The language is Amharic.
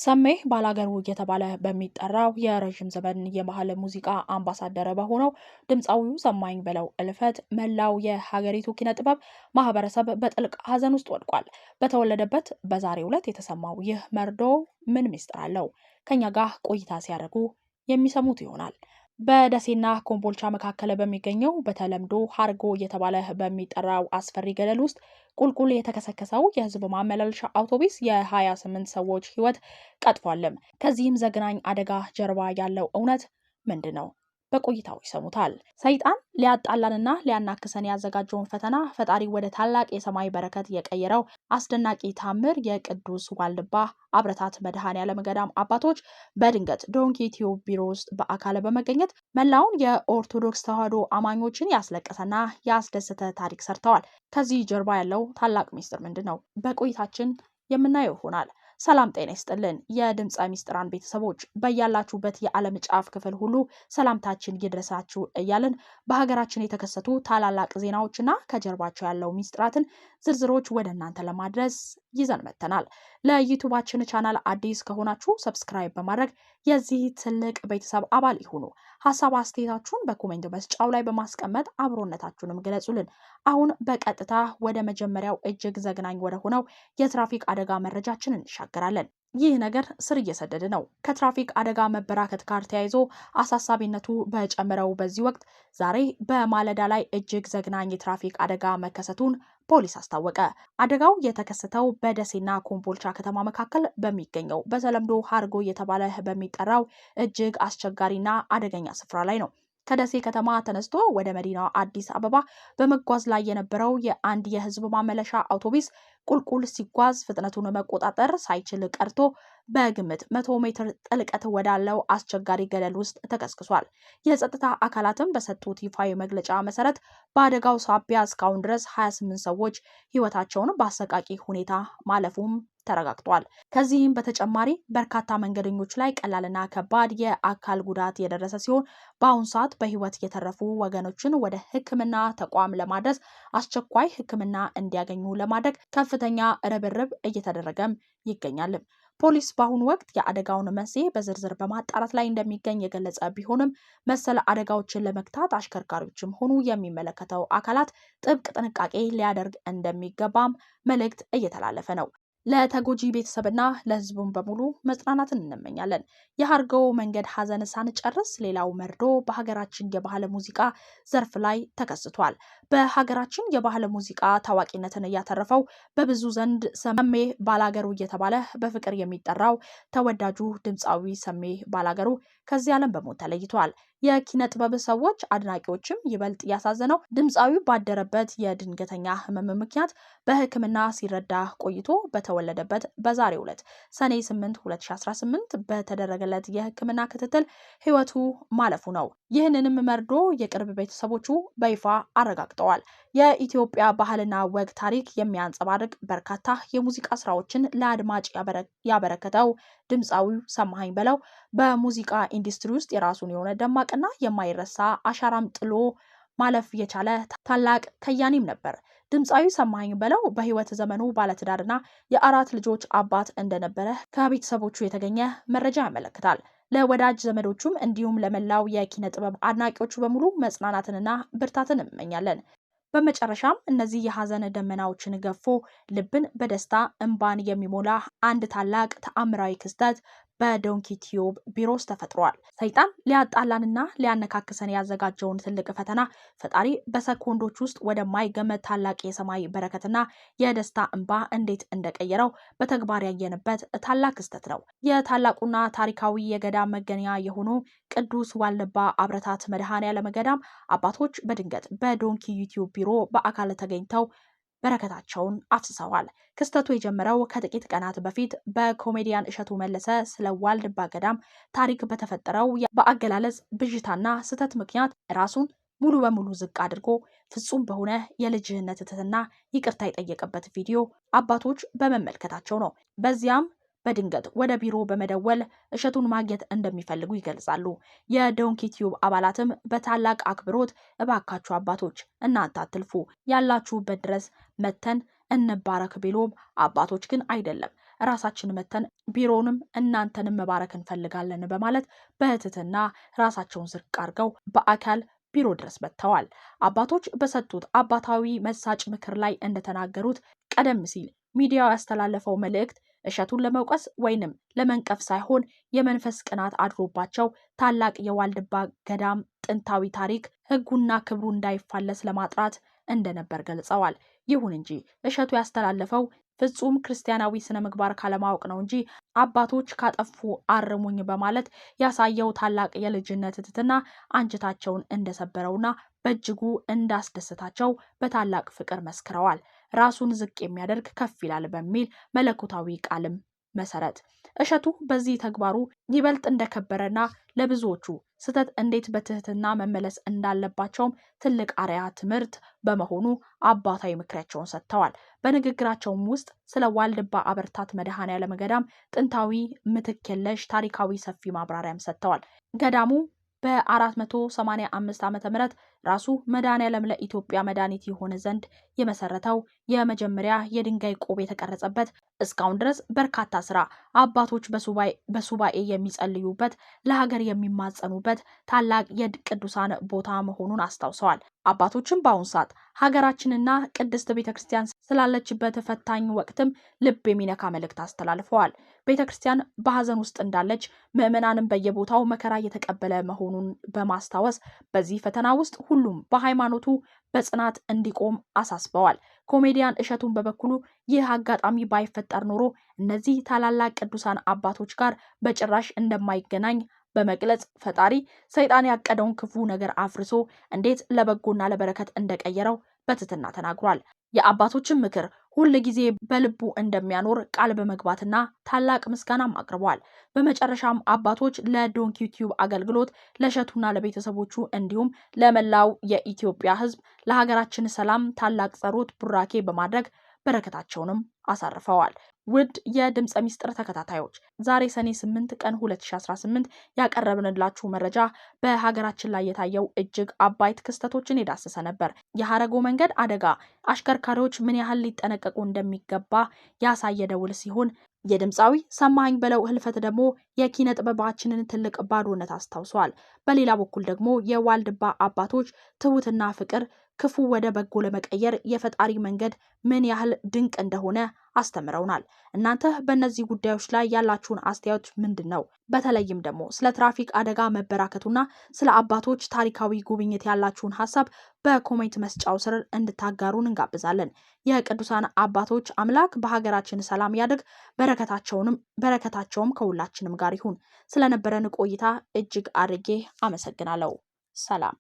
ሰሜህ ባላገሩ እየተባለ በሚጠራው የረዥም ዘመን የባህል ሙዚቃ አምባሳደር በሆነው ድምፃዊው ሰማኝ በለው እልፈት መላው የሀገሪቱ ኪነ ጥበብ ማህበረሰብ በጥልቅ ሐዘን ውስጥ ወድቋል። በተወለደበት በዛሬው ዕለት የተሰማው ይህ መርዶ ምን ምስጢር አለው? ከኛ ጋር ቆይታ ሲያደርጉ የሚሰሙት ይሆናል። በደሴና ኮምቦልቻ መካከል በሚገኘው በተለምዶ ሀርጎ እየተባለ በሚጠራው አስፈሪ ገደል ውስጥ ቁልቁል የተከሰከሰው የህዝብ ማመላለሻ አውቶቡስ የ28 ሰዎች ህይወት ቀጥፏልም። ከዚህም ዘግናኝ አደጋ ጀርባ ያለው እውነት ምንድን ነው? በቆይታው ይሰሙታል። ሰይጣን ሊያጣላንና ሊያናክሰን ያዘጋጀውን ፈተና ፈጣሪ ወደ ታላቅ የሰማይ በረከት የቀየረው አስደናቂ ታምር የቅዱስ ዋልድባ አብረታት መድኃኔዓለም ገዳም አባቶች በድንገት ዶንኪ ቲዩብ ቢሮ ውስጥ በአካል በመገኘት መላውን የኦርቶዶክስ ተዋሕዶ አማኞችን ያስለቀሰና ያስደሰተ ታሪክ ሰርተዋል። ከዚህ ጀርባ ያለው ታላቅ ሚስጥር ምንድን ነው? በቆይታችን የምናየው ይሆናል። ሰላም ጤና ይስጥልን። የድምፀ ሚስጥራን ቤተሰቦች በያላችሁበት የዓለም ጫፍ ክፍል ሁሉ ሰላምታችን ይድረሳችሁ እያልን በሀገራችን የተከሰቱ ታላላቅ ዜናዎችና ከጀርባቸው ያለው ሚስጥራትን ዝርዝሮች ወደ እናንተ ለማድረስ ይዘን መጥተናል። ለዩቱባችን ቻናል አዲስ ከሆናችሁ ሰብስክራይብ በማድረግ የዚህ ትልቅ ቤተሰብ አባል ይሁኑ። ሀሳብ አስተያየታችሁን በኮሜንት መስጫው ላይ በማስቀመጥ አብሮነታችሁንም ገለጹልን። አሁን በቀጥታ ወደ መጀመሪያው እጅግ ዘግናኝ ወደ ሆነው የትራፊክ አደጋ መረጃችን እንሻገራለን። ይህ ነገር ስር እየሰደደ ነው። ከትራፊክ አደጋ መበራከት ጋር ተያይዞ አሳሳቢነቱ በጨመረው በዚህ ወቅት ዛሬ በማለዳ ላይ እጅግ ዘግናኝ የትራፊክ አደጋ መከሰቱን ፖሊስ አስታወቀ። አደጋው የተከሰተው በደሴና ኮምቦልቻ ከተማ መካከል በሚገኘው በተለምዶ ሀርጎ እየተባለ በሚጠራው እጅግ አስቸጋሪና አደገኛ ስፍራ ላይ ነው። ከደሴ ከተማ ተነስቶ ወደ መዲናዋ አዲስ አበባ በመጓዝ ላይ የነበረው የአንድ የህዝብ ማመለሻ አውቶቡስ ቁልቁል ሲጓዝ ፍጥነቱን መቆጣጠር ሳይችል ቀርቶ በግምት 100 ሜትር ጥልቀት ወዳለው አስቸጋሪ ገደል ውስጥ ተከስክሷል። የጸጥታ አካላትም በሰጡት ይፋዊ መግለጫ መሰረት በአደጋው ሳቢያ እስካሁን ድረስ 28 ሰዎች ህይወታቸውን በአሰቃቂ ሁኔታ ማለፉም ተረጋግጧል። ከዚህም በተጨማሪ በርካታ መንገደኞች ላይ ቀላልና ከባድ የአካል ጉዳት የደረሰ ሲሆን በአሁኑ ሰዓት በህይወት የተረፉ ወገኖችን ወደ ሕክምና ተቋም ለማድረስ አስቸኳይ ሕክምና እንዲያገኙ ለማድረግ ከፍተኛ ርብርብ እየተደረገም ይገኛል። ፖሊስ በአሁኑ ወቅት የአደጋውን መንስኤ በዝርዝር በማጣራት ላይ እንደሚገኝ የገለጸ ቢሆንም መሰል አደጋዎችን ለመግታት አሽከርካሪዎችም ሆኑ የሚመለከተው አካላት ጥብቅ ጥንቃቄ ሊያደርግ እንደሚገባም መልእክት እየተላለፈ ነው። ለተጎጂ ቤተሰብና ለህዝቡን በሙሉ መጽናናትን እንመኛለን። የሀርገው መንገድ ሀዘን ሳንጨርስ ሌላው መርዶ በሀገራችን የባህል ሙዚቃ ዘርፍ ላይ ተከስቷል። በሀገራችን የባህል ሙዚቃ ታዋቂነትን እያተረፈው በብዙ ዘንድ ሰሜህ ባላገሩ እየተባለ በፍቅር የሚጠራው ተወዳጁ ድምፃዊ ሰሜህ ባላገሩ ከዚህ ዓለም በሞት ተለይቷል። የኪነ ጥበብ ሰዎች አድናቂዎችም ይበልጥ ያሳዘነው ድምፃዊው ባደረበት የድንገተኛ ህመም ምክንያት በሕክምና ሲረዳ ቆይቶ በተወለደበት በዛሬው ዕለት ሰኔ 8 2018 በተደረገለት የሕክምና ክትትል ህይወቱ ማለፉ ነው። ይህንንም መርዶ የቅርብ ቤተሰቦቹ በይፋ አረጋግጠዋል። የኢትዮጵያ ባህልና ወግ ታሪክ የሚያንጸባርቅ በርካታ የሙዚቃ ስራዎችን ለአድማጭ ያበረከተው ድምፃዊው ሰማኸኝ በለው በሙዚቃ ኢንዱስትሪ ውስጥ የራሱን የሆነ ደማቅና የማይረሳ አሻራም ጥሎ ማለፍ የቻለ ታላቅ ከያኒም ነበር። ድምፃዊ ሰማኸኝ በለው በህይወት ዘመኑ ባለትዳርና የአራት ልጆች አባት እንደነበረ ከቤተሰቦቹ የተገኘ መረጃ ያመለክታል። ለወዳጅ ዘመዶቹም እንዲሁም ለመላው የኪነ ጥበብ አድናቂዎቹ በሙሉ መጽናናትንና ብርታትን እንመኛለን። በመጨረሻም እነዚህ የሀዘን ደመናዎችን ገፎ ልብን በደስታ እንባን የሚሞላ አንድ ታላቅ ተአምራዊ ክስተት በዶንኪ ቲዩብ ቢሮ ውስጥ ተፈጥሯል። ሰይጣን ሊያጣላንና ሊያነካክሰን ያዘጋጀውን ትልቅ ፈተና ፈጣሪ በሰኮንዶች ውስጥ ወደማይገመት ታላቅ የሰማይ በረከትና የደስታ እንባ እንዴት እንደቀየረው በተግባር ያየንበት ታላቅ ክስተት ነው። የታላቁና ታሪካዊ የገዳም መገኛ የሆኑ ቅዱስ ዋልድባ አብረታት መድኃኔዓለም ገዳም አባቶች በድንገት በዶንኪ ዩቲዩብ ቢሮ በአካል ተገኝተው በረከታቸውን አፍስሰዋል። ክስተቱ የጀመረው ከጥቂት ቀናት በፊት በኮሜዲያን እሸቱ መለሰ ስለ ዋልድባ ገዳም ታሪክ በተፈጠረው በአገላለጽ ብዥታና ስህተት ምክንያት ራሱን ሙሉ በሙሉ ዝቅ አድርጎ ፍጹም በሆነ የልጅነት ትህትና ይቅርታ የጠየቀበት ቪዲዮ አባቶች በመመልከታቸው ነው። በዚያም በድንገት ወደ ቢሮ በመደወል እሸቱን ማግኘት እንደሚፈልጉ ይገልጻሉ። የዶንኪ ቲዩብ አባላትም በታላቅ አክብሮት እባካችሁ አባቶች እናንተ አትልፉ፣ ያላችሁበት ድረስ መተን እንባረክ ቢሉም አባቶች ግን አይደለም ራሳችን መተን ቢሮውንም እናንተንም መባረክ እንፈልጋለን በማለት በትህትና ራሳቸውን ዝቅ አድርገው በአካል ቢሮ ድረስ መጥተዋል። አባቶች በሰጡት አባታዊ መሳጭ ምክር ላይ እንደተናገሩት ቀደም ሲል ሚዲያው ያስተላለፈው መልእክት እሸቱን ለመውቀስ ወይንም ለመንቀፍ ሳይሆን የመንፈስ ቅናት አድሮባቸው ታላቅ የዋልድባ ገዳም ጥንታዊ ታሪክ ሕጉና ክብሩ እንዳይፋለስ ለማጥራት እንደነበር ገልጸዋል። ይሁን እንጂ እሸቱ ያስተላለፈው ፍጹም ክርስቲያናዊ ስነ ምግባር ካለማወቅ ነው እንጂ አባቶች ካጠፉ አርሙኝ በማለት ያሳየው ታላቅ የልጅነት ትህትና አንጀታቸውን እንደሰበረውና በእጅጉ እንዳስደሰታቸው በታላቅ ፍቅር መስክረዋል። ራሱን ዝቅ የሚያደርግ ከፍ ይላል በሚል መለኮታዊ ቃልም መሰረት እሸቱ በዚህ ተግባሩ ይበልጥ እንደከበረና ለብዙዎቹ ስህተት እንዴት በትህትና መመለስ እንዳለባቸውም ትልቅ አርአያ ትምህርት በመሆኑ አባታዊ ምክራቸውን ሰጥተዋል። በንግግራቸውም ውስጥ ስለ ዋልድባ አበርታት መድኃኔዓለም ገዳም ጥንታዊ ምትክ የለሽ ታሪካዊ ሰፊ ማብራሪያም ሰጥተዋል። ገዳሙ በ485 ዓመተ ምህረት ራሱ መድኃኔዓለም ለኢትዮጵያ መድኃኒት የሆነ ዘንድ የመሰረተው የመጀመሪያ የድንጋይ ቆብ የተቀረጸበት እስካሁን ድረስ በርካታ ስራ አባቶች በሱባኤ የሚጸልዩበት ለሀገር የሚማጸኑበት ታላቅ የቅዱሳን ቦታ መሆኑን አስታውሰዋል። አባቶችም በአሁኑ ሰዓት ሀገራችንና ቅድስት ቤተክርስቲያን ስላለችበት ፈታኝ ወቅትም ልብ የሚነካ መልእክት አስተላልፈዋል። ቤተክርስቲያን በሀዘን ውስጥ እንዳለች ምዕመናንም በየቦታው መከራ እየተቀበለ መሆኑን በማስታወስ በዚህ ፈተና ውስጥ ሁሉም በሃይማኖቱ በጽናት እንዲቆም አሳስበዋል። ኮሜዲያን እሸቱን በበኩሉ ይህ አጋጣሚ ባይፈጠር ኖሮ እነዚህ ታላላቅ ቅዱሳን አባቶች ጋር በጭራሽ እንደማይገናኝ በመግለጽ ፈጣሪ ሰይጣን ያቀደውን ክፉ ነገር አፍርሶ እንዴት ለበጎና ለበረከት እንደቀየረው በትህትና ተናግሯል። የአባቶችን ምክር ሁል ጊዜ በልቡ እንደሚያኖር ቃል በመግባትና ታላቅ ምስጋናም አቅርበዋል። በመጨረሻም አባቶች ለዶንኪ ቲዩብ አገልግሎት ለእሸቱና ለቤተሰቦቹ እንዲሁም ለመላው የኢትዮጵያ ሕዝብ ለሀገራችን ሰላም ታላቅ ጸሎት ቡራኬ በማድረግ በረከታቸውንም አሳርፈዋል። ውድ የድምፀ ሚስጥር ተከታታዮች ዛሬ ሰኔ 8 ቀን 2018 ያቀረብንላችሁ መረጃ በሀገራችን ላይ የታየው እጅግ አበይት ክስተቶችን የዳሰሰ ነበር። የሀረጎ መንገድ አደጋ አሽከርካሪዎች ምን ያህል ሊጠነቀቁ እንደሚገባ ያሳየ ደውል ሲሆን የድምፃዊ ሰማኸኝ በለው ህልፈት ደግሞ የኪነ ጥበባችንን ትልቅ ባዶነት አስታውሷል። በሌላ በኩል ደግሞ የዋልድባ አባቶች ትሁትና ፍቅር ክፉ ወደ በጎ ለመቀየር የፈጣሪ መንገድ ምን ያህል ድንቅ እንደሆነ አስተምረውናል። እናንተ በእነዚህ ጉዳዮች ላይ ያላችሁን አስተያየት ምንድን ነው? በተለይም ደግሞ ስለ ትራፊክ አደጋ መበራከቱና ስለ አባቶች ታሪካዊ ጉብኝት ያላችሁን ሀሳብ በኮሜንት መስጫው ስር እንድታጋሩን እንጋብዛለን። የቅዱሳን አባቶች አምላክ በሀገራችን ሰላም ያድርግ፣ በረከታቸውም ከሁላችንም ጋር ይሁን። ስለነበረን ቆይታ እጅግ አድርጌ አመሰግናለሁ። ሰላም።